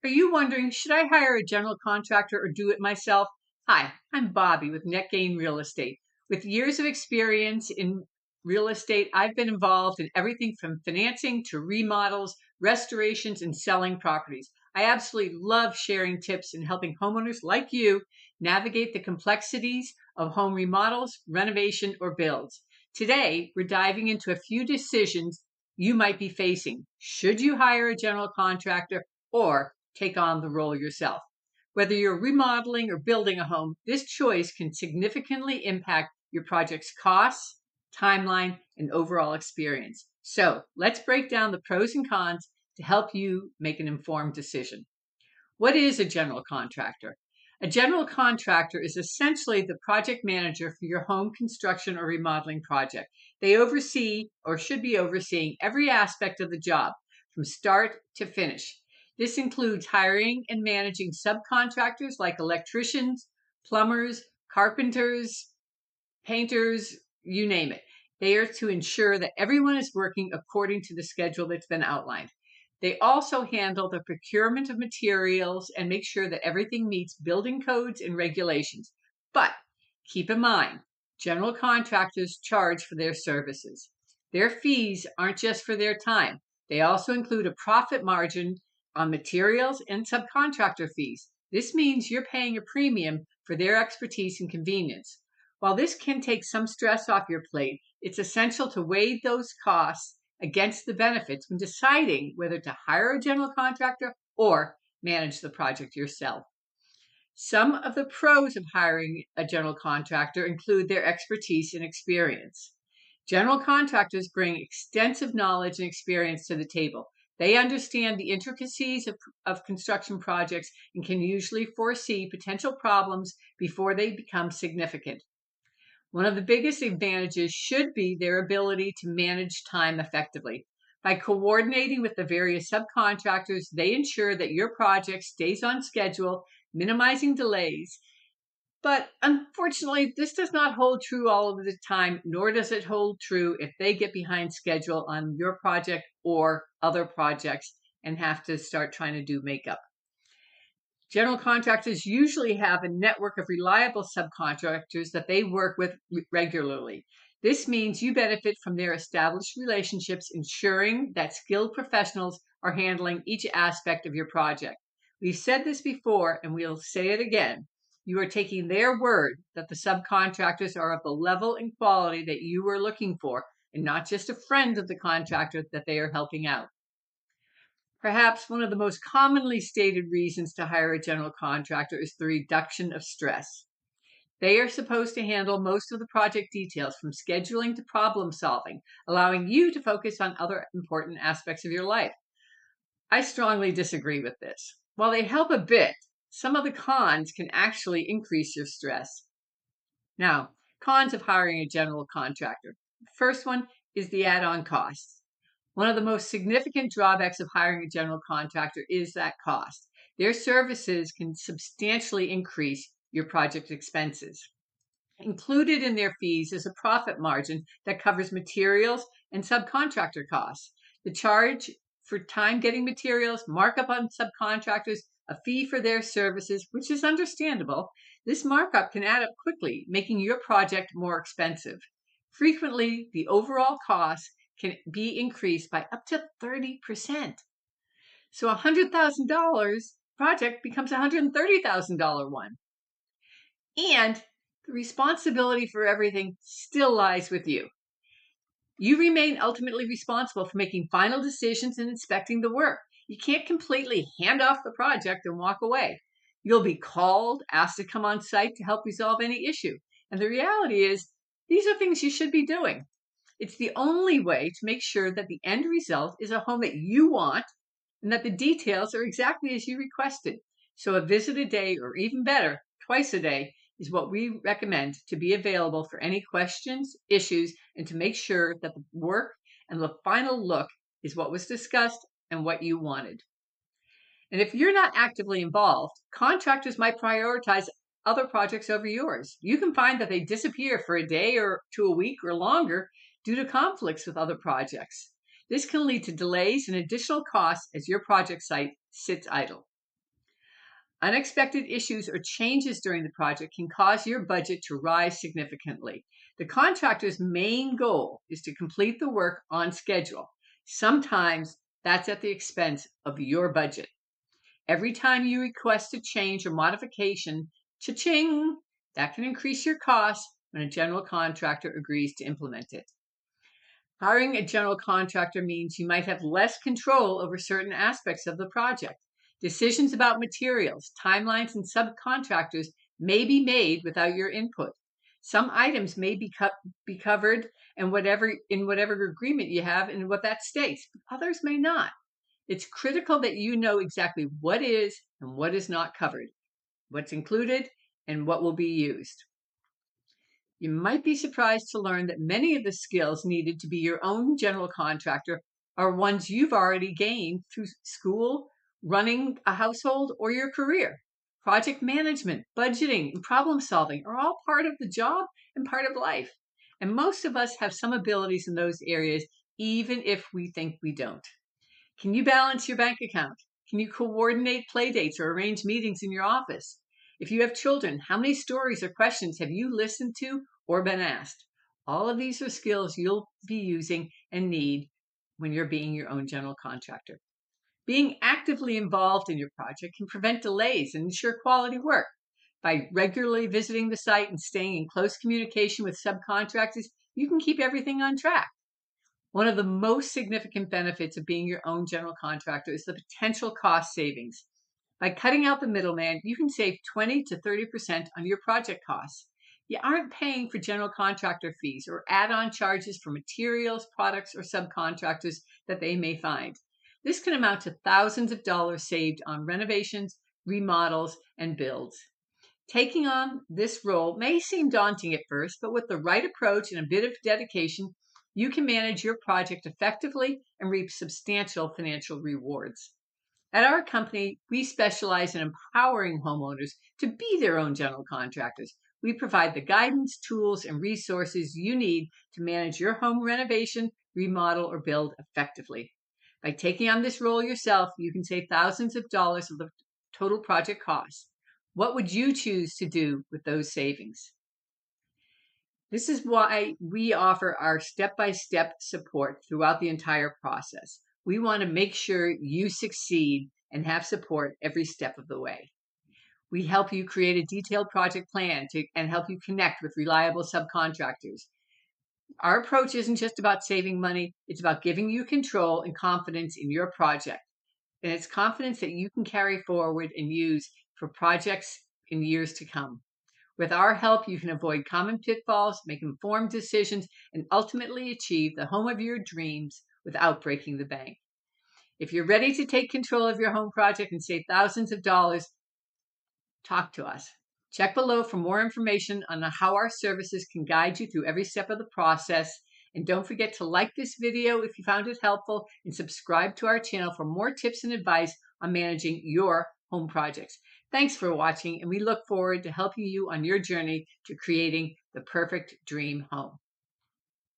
Are you wondering, should I hire a general contractor or do it myself? Hi, I'm Bobby with Net Gain Real Estate. With years of experience in real estate, I've been involved in everything from financing to remodels, restorations, and selling properties. I absolutely love sharing tips and helping homeowners like you navigate the complexities of home remodels, renovation, or builds. Today, we're diving into a few decisions you might be facing. Should you hire a general contractor or take on the role yourself? Whether you're remodeling or building a home, this choice can significantly impact your project's costs, timeline, and overall experience. So let's break down the pros and cons to help you make an informed decision. What is a general contractor? A general contractor is essentially the project manager for your home construction or remodeling project. They oversee or should be overseeing every aspect of the job from start to finish. This includes hiring and managing subcontractors like electricians, plumbers, carpenters, painters, you name it. They are to ensure that everyone is working according to the schedule that's been outlined. They also handle the procurement of materials and make sure that everything meets building codes and regulations. But keep in mind, general contractors charge for their services. Their fees aren't just for their time. They also include a profit margin on materials and subcontractor fees. This means you're paying a premium for their expertise and convenience. While this can take some stress off your plate, it's essential to weigh those costs against the benefits when deciding whether to hire a general contractor or manage the project yourself. Some of the pros of hiring a general contractor include their expertise and experience. General contractors bring extensive knowledge and experience to the table. They understand the intricacies of construction projects and can usually foresee potential problems before they become significant. One of the biggest advantages should be their ability to manage time effectively. By coordinating with the various subcontractors, they ensure that your project stays on schedule, minimizing delays. But unfortunately, this does not hold true all of the time, nor does it hold true if they get behind schedule on your project or other projects and have to start trying to do makeup. General contractors usually have a network of reliable subcontractors that they work with regularly. This means you benefit from their established relationships, ensuring that skilled professionals are handling each aspect of your project. We've said this before, and we'll say it again. You are taking their word that the subcontractors are of the level and quality that you were looking for, and not just a friend of the contractor that they are helping out. Perhaps one of the most commonly stated reasons to hire a general contractor is the reduction of stress. They are supposed to handle most of the project details from scheduling to problem solving, allowing you to focus on other important aspects of your life. I strongly disagree with this. While they help a bit, some of the cons can actually increase your stress. Now, cons of hiring a general contractor. The first one is the add-on costs. One of the most significant drawbacks of hiring a general contractor is that cost. Their services can substantially increase your project expenses. Included in their fees is a profit margin that covers materials and subcontractor costs. The charge for time getting materials, markup on subcontractors, a fee for their services, which is understandable. This markup can add up quickly, making your project more expensive. Frequently, the overall cost can be increased by up to 30%. So a $100,000 project becomes a $130,000 one. And the responsibility for everything still lies with you. You remain ultimately responsible for making final decisions and inspecting the work. You can't completely hand off the project and walk away. You'll be called, asked to come on site to help resolve any issue. And the reality is, these are things you should be doing. It's the only way to make sure that the end result is a home that you want and that the details are exactly as you requested. So a visit a day, or even better, twice a day, is what we recommend to be available for any questions, issues, and to make sure that the work and the final look is what was discussed and what you wanted. And if you're not actively involved, contractors might prioritize other projects over yours. You can find that they disappear for a day or to a week or longer due to conflicts with other projects. This can lead to delays and additional costs as your project site sits idle. Unexpected issues or changes during the project can cause your budget to rise significantly. The contractor's main goal is to complete the work on schedule. Sometimes that's at the expense of your budget. Every time you request a change or modification, cha-ching, that can increase your costs when a general contractor agrees to implement it. Hiring a general contractor means you might have less control over certain aspects of the project. Decisions about materials, timelines, and subcontractors may be made without your input. Some items may be covered in whatever agreement you have and what that states, but others may not. It's critical that you know exactly what is and what is not covered, what's included, and what will be used. You might be surprised to learn that many of the skills needed to be your own general contractor are ones you've already gained through school, running a household, or your career. Project management, budgeting, and problem solving are all part of the job and part of life. And most of us have some abilities in those areas, even if we think we don't. Can you balance your bank account? Can you coordinate play dates or arrange meetings in your office? If you have children, how many stories or questions have you listened to or been asked? All of these are skills you'll be using and need when you're being your own general contractor. Being actively involved in your project can prevent delays and ensure quality work. By regularly visiting the site and staying in close communication with subcontractors, you can keep everything on track. One of the most significant benefits of being your own general contractor is the potential cost savings. By cutting out the middleman, you can save 20 to 30% on your project costs. You aren't paying for general contractor fees or add-on charges for materials, products, or subcontractors that they may find. This can amount to thousands of dollars saved on renovations, remodels, and builds. Taking on this role may seem daunting at first, but with the right approach and a bit of dedication, you can manage your project effectively and reap substantial financial rewards. At our company, we specialize in empowering homeowners to be their own general contractors. We provide the guidance, tools, and resources you need to manage your home renovation, remodel, or build effectively. By taking on this role yourself, you can save thousands of dollars of the total project cost. What would you choose to do with those savings? This is why we offer our step-by-step support throughout the entire process. We want to make sure you succeed and have support every step of the way. We help you create a detailed project plan and help you connect with reliable subcontractors. Our approach isn't just about saving money, it's about giving you control and confidence in your project. And it's confidence that you can carry forward and use for projects in years to come. With our help, you can avoid common pitfalls, make informed decisions, and ultimately achieve the home of your dreams without breaking the bank. If you're ready to take control of your home project and save thousands of dollars, talk to us. Check below for more information on how our services can guide you through every step of the process. And don't forget to like this video if you found it helpful and subscribe to our channel for more tips and advice on managing your home projects. Thanks for watching, and we look forward to helping you on your journey to creating the perfect dream home.